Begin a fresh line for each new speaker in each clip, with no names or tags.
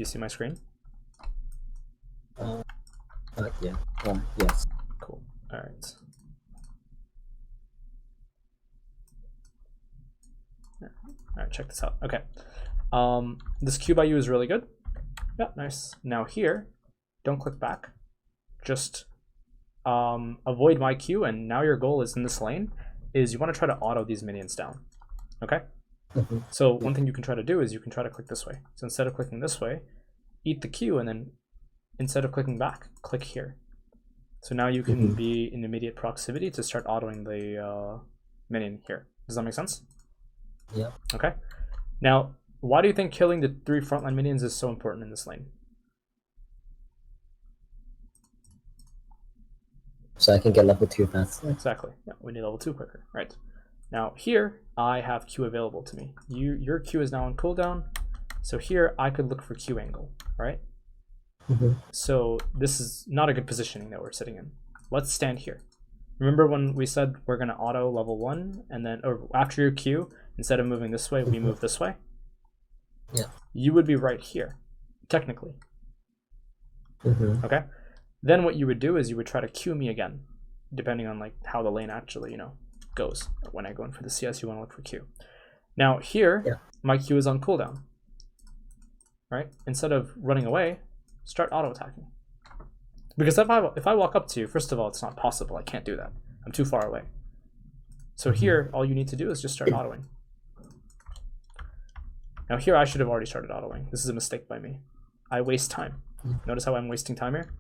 you see my screen?
Yeah. Yes.
Cool. All right. All right, check this out. Okay. This Q by U is really good. Yeah, nice. Now here, don't click back. Just avoid my Q, and now your goal is in this lane, is you want to try to auto these minions down. Okay? So one thing you can try to do is you can try to click this way. So instead of clicking this way, eat the Q, and then instead of clicking back, click here. So now you can be in immediate proximity to start autoing the minion here. Does that make sense?
Yeah.
Okay. Now, why do you think killing the 3 frontline minions is so important in this lane?
So I can get level 2 faster.
Exactly. Yeah, we need level 2 quicker. Right. Now here, I have Q available to me. Your Q is now on cooldown. So here, I could look for Q angle, right? So this is not a good positioning that we're sitting in. Let's stand here. Remember when we said we're going to auto level 1, and then or after your Q, instead of moving this way, we move this way?
Yeah.
You would be right here, technically. Okay? Then what you would do is you would try to Q me again, depending on like how the lane actually, goes. When I go in for the CS, you want to look for Q. Now here, my Q is on cooldown, right? Instead of running away, start auto attacking. Because if I walk up to you, first of all, it's not possible. I can't do that. I'm too far away. So here, all you need to do is just start autoing. Now here, I should have already started autoing. This is a mistake by me. I waste time. Notice how I'm wasting time here?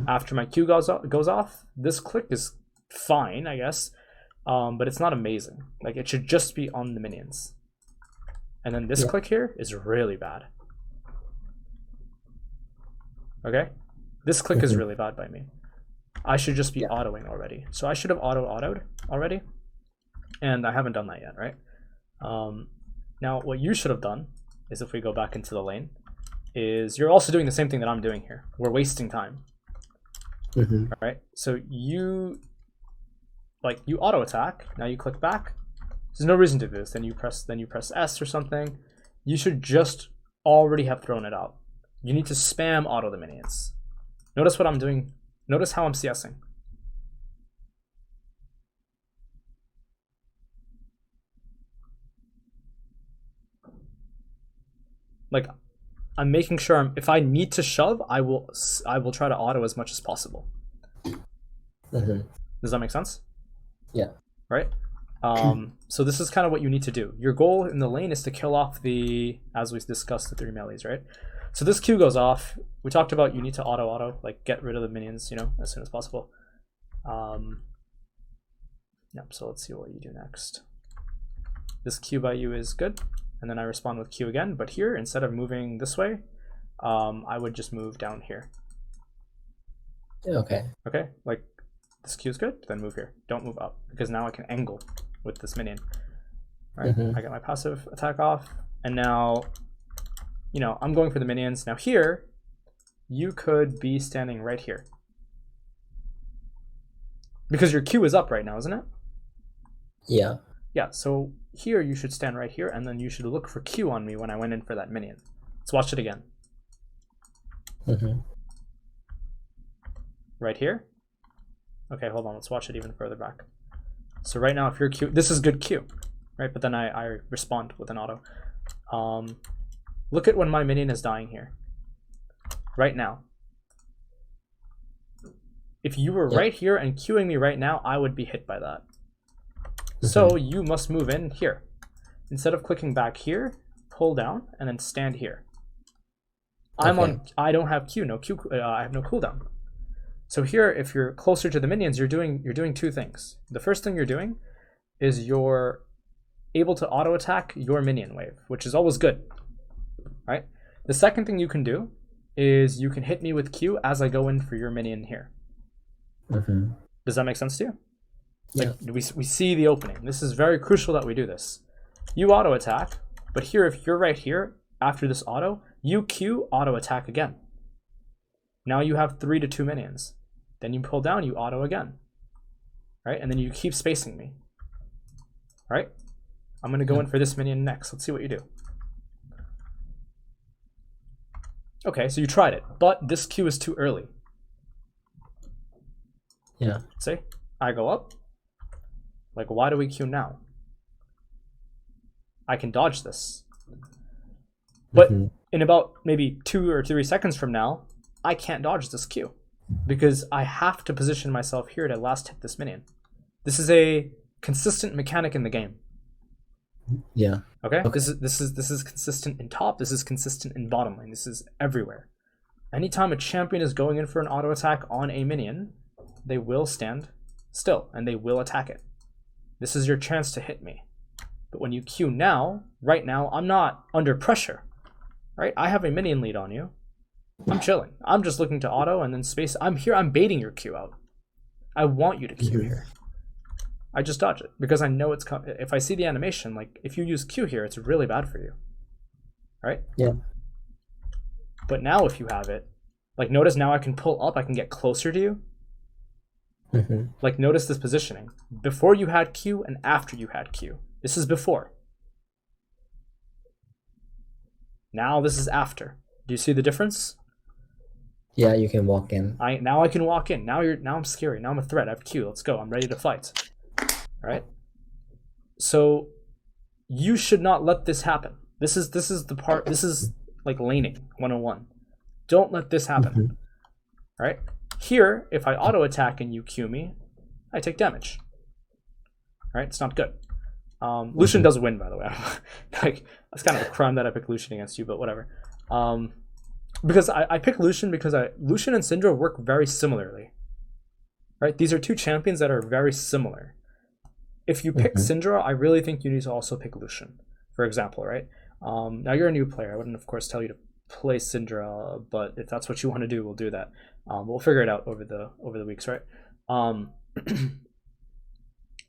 After my Q goes off, this click is fine, I guess, but it's not amazing. Like, it should just be on the minions. And then this click here is really bad. Okay? This click is really bad by me. I should just be autoing already. So I should have autoed already, and I haven't done that yet, right? Now, what you should have done is, if we go back into the lane, is you're also doing the same thing that I'm doing here. We're wasting time. All right? So you auto attack. Now you click back. There's no reason to do this. Then you press S or something. You should just already have thrown it out. You need to spam auto the minions. Notice what I'm doing. Notice how I'm CSing. Like, I'm making sure if I need to shove, I will try to auto as much as possible. Does that make sense?
Yeah.
Right? So this is kind of what you need to do. Your goal in the lane is to kill off as we discussed, the 3 melees, right? So this Q goes off. We talked about you need to auto, like get rid of the minions, as soon as possible. Yep, so let's see what you do next. This Q by you is good. And then I respond with Q again, but here, instead of moving this way, I would just move down here.
Okay.
Okay, like this Q is good, then move here. Don't move up, because now I can angle with this minion. Right, I get my passive attack off, and now, I'm going for the minions. Now here, you could be standing right here. Because your Q is up right now, isn't it?
Yeah.
Yeah, so here you should stand right here, and then you should look for Q on me when I went in for that minion. Let's watch it again. Right here? Okay, hold on, let's watch it even further back. So right now, if you're Q, this is good Q, right? But then I respond with an auto. Look at when my minion is dying here. Right now. If you were right here and Qing me right now, I would be hit by that. So you must move in here. Instead of clicking back here, pull down and then stand here. I don't have Q, I have no cooldown. So here, if you're closer to the minions, you're doing 2 things. The first thing you're doing is you're able to auto attack your minion wave, which is always good, right? The second thing you can do is you can hit me with Q as I go in for your minion here. Does that make sense to you? Like, we see the opening. This is very crucial that we do this. You auto attack, but here, if you're right here after this auto, you Q auto attack again. Now you have 3 to 2 minions. Then you pull down, you auto again, right? And then you keep spacing me, right? I'm gonna go in for this minion next. Let's see what you do. Okay, so you tried it, but this Q is too early.
Yeah.
See, I go up. Like, why do we Q now? I can dodge this. But in about maybe 2 or 3 seconds from now, I can't dodge this Q because I have to position myself here to last hit this minion. This is a consistent mechanic in the game.
Yeah.
Okay? This is consistent in top, this is consistent in bottom lane, this is everywhere. Anytime a champion is going in for an auto attack on a minion, they will stand still and they will attack it. This is your chance to hit me. But when you Q now, right now, I'm not under pressure. Right? I have a minion lead on you. I'm chilling. I'm just looking to auto and then space. I'm here, I'm baiting your Q out. I want you to Q here. I just dodge it because I know it's coming. If I see the animation, like if you use Q here, it's really bad for you. Right?
Yeah.
But now if you have it, like notice now I can pull up, I can get closer to you. Like notice this positioning. Before you had Q and after you had Q. This is before. Now this is after. Do you see the difference?
Yeah, you can walk in.
Now I can walk in. Now I'm scary. Now I'm a threat. I have Q. Let's go. I'm ready to fight. Right? So you should not let this happen. This is the part. This is like laning 101. Don't let this happen. Right? Here, if I auto attack and you Q me, I take damage. Right? It's not good. Lucian does win, by the way. Like that's kind of a crime that I picked Lucian against you, but whatever. Because I picked Lucian because Lucian and Syndra work very similarly. Right? These are two champions that are very similar. If you pick Syndra, I really think you need to also pick Lucian, for example, right? Now you're a new player. I wouldn't, of course, tell you to play Syndra, but if that's what you want to do, we'll do that. We'll figure it out over the weeks, right?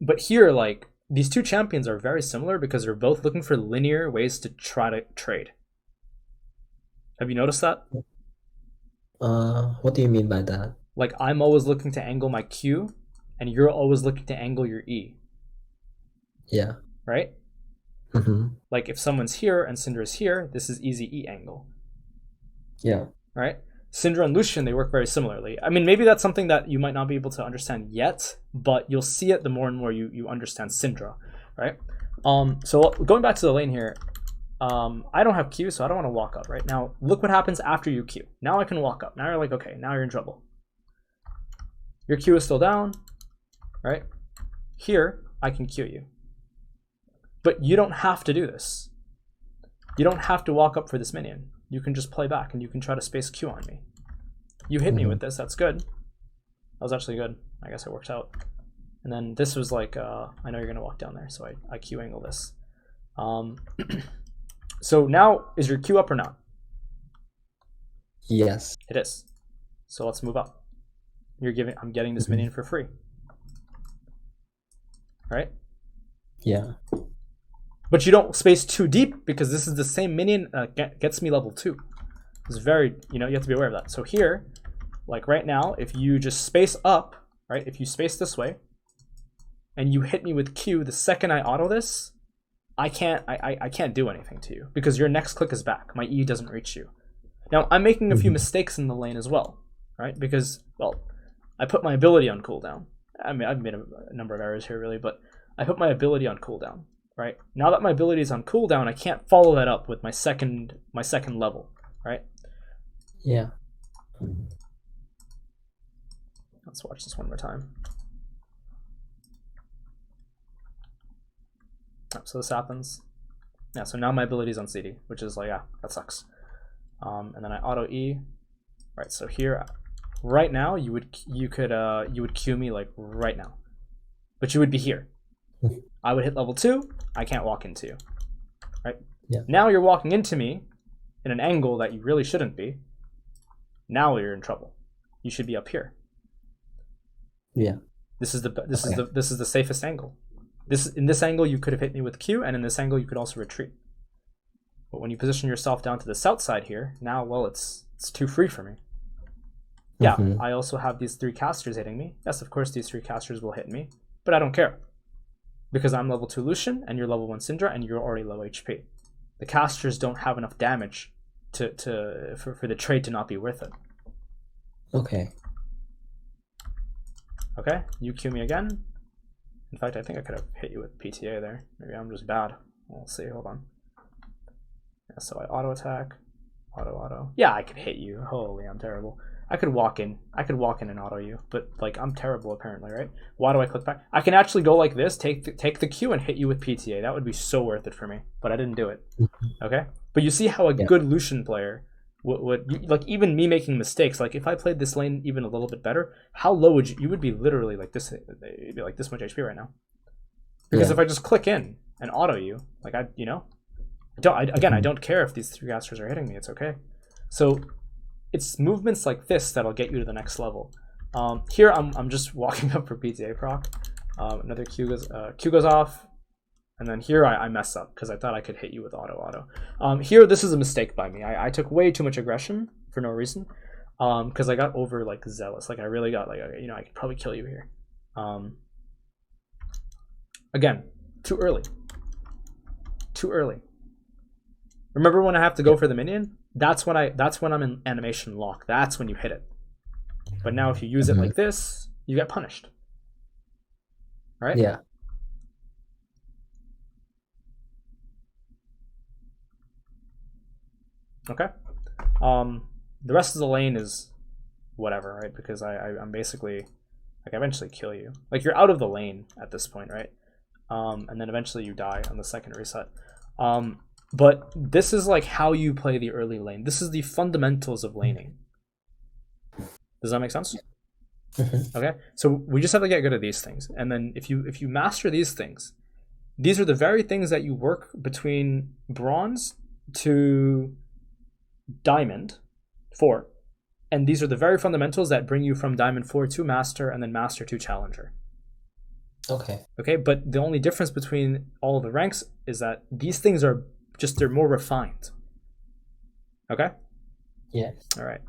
But here, like, these two champions are very similar because they're both looking for linear ways to try to trade. Have you noticed that?
What do you mean by that?
Like, I'm always looking to angle my Q, and you're always looking to angle your E.
Yeah.
Right? Like, if someone's here and Syndra's here, this is easy E angle.
Yeah.
Right? Syndra and Lucian, they work very similarly. I mean, maybe that's something that you might not be able to understand yet, but you'll see it the more and more you understand Syndra, right? So going back to the lane here, I don't have Q, so I don't want to walk up, right? Now, look what happens after you Q. Now I can walk up. Now you're like, okay, now you're in trouble. Your Q is still down, right? Here, I can Q you. But you don't have to do this. You don't have to walk up for this minion. You can just play back and you can try to space Q on me. You hit me with this, that's good. That was actually good. I guess it worked out. And then this was like, I know you're gonna walk down there, so I Q angle this. So now, is your Q up or not?
Yes.
It is. So let's move up. I'm getting this minion for free. Right?
Yeah.
But you don't space too deep because this is the same minion gets me level 2. It's very, you have to be aware of that. So here, like right now, if you just space up, right? If you space this way and you hit me with Q, the second I auto this, I can't do anything to you because your next click is back. My E doesn't reach you. Now, I'm making a few mistakes in the lane as well, right? Because, well, I put my ability on cooldown. I mean, I've made a number of errors here really, but I put my ability on cooldown. Right? Now that my ability is on cooldown, I can't follow that up with my second level, right?
Yeah.
Let's watch this one more time. Oh, so this happens. Yeah, so now my ability is on CD, which is like, yeah, that sucks. And then I auto E. Right, so here, right now, you would Q me like right now, but you would be here. I would hit level 2, I can't walk into you. Right?
Yeah.
Now you're walking into me in an angle that you really shouldn't be. Now you're in trouble. You should be up here.
Yeah.
This is the safest angle. In this angle you could have hit me with Q, and in this angle you could also retreat. But when you position yourself down to the south side here, now, well, it's too free for me. Yeah, I also have these 3 casters hitting me. Yes, of course these 3 casters will hit me, but I don't care. Because I'm level 2 Lucian, and you're level 1 Syndra, and you're already low HP. The casters don't have enough damage for the trade to not be worth it.
Okay.
Okay, you Q me again. In fact, I think I could have hit you with PTA there. Maybe I'm just bad. We'll see. Hold on. Yeah, so I auto attack, auto. Yeah, I could hit you. Holy, I'm terrible. I could walk in and auto you, but like I'm terrible apparently, right? Why do I click back? I can actually go like this, take the Q and hit you with PTA. That would be so worth it for me, but I didn't do it. Okay, but you see how a good Lucian player would like, even me making mistakes. Like if I played this lane even a little bit better, how low would you would be? Literally like this. It'd be like this much HP right now. Because if I just click in and auto you, like I don't care if these 3 casters are hitting me. It's okay. So it's movements like this that'll get you to the next level. Here I'm just walking up for PTA proc. Another Q goes off, and then here I mess up because I thought I could hit you with auto. Here this is a mistake by me. I took way too much aggression for no reason, because I got over like zealous. Like I really got like, I could probably kill you here. Again, too early. Remember when I have to go for the minion? That's when I'm in animation lock. That's when you hit it. But now if you use it like this, you get punished. Right?
Yeah.
Okay. The rest of the lane is whatever, right? Because I'm basically like I eventually kill you. Like you're out of the lane at this point, right? And then eventually you die on the second reset. But this is like how you play the early lane. This is the fundamentals of laning. Does that make sense? Okay, so we just have to get good at these things, and then if you master these things, these are the very things that you work between bronze to diamond 4, and these are the very fundamentals that bring you from diamond 4 to master, and then master to challenger. Okay, but the only difference between all of the ranks is that these things are just, they're more refined. Okay?
Yeah.
All right.